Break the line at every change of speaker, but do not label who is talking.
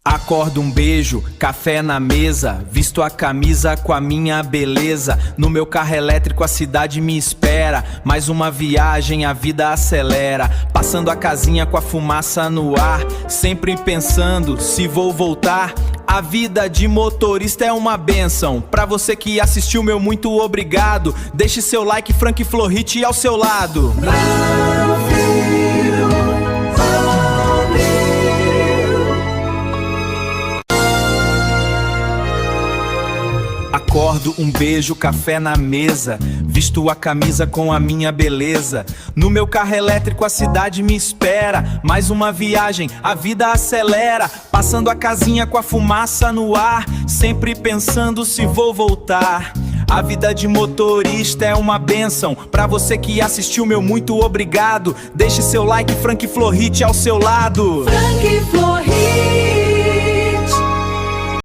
Acordo, um beijo, café na mesa, visto a camisa com a minha beleza. No meu carro elétrico a cidade me espera, mais uma viagem a vida acelera. Passando a casinha com a fumaça no ar, sempre pensando se vou voltar. A vida de motorista é uma bênção. Pra você que assistiu, meu muito obrigado. Deixe seu like, Frank Florite ao seu lado. Acordo, um beijo, café na mesa, visto a camisa com a minha beleza. No meu carro elétrico a cidade me espera, mais uma viagem, a vida acelera. Passando a casinha com a fumaça no ar, sempre pensando se vou voltar. A vida de motorista é uma bênção. Pra você que assistiu, meu muito obrigado. Deixe seu like, Frank Florite ao seu lado.
Frank Florite.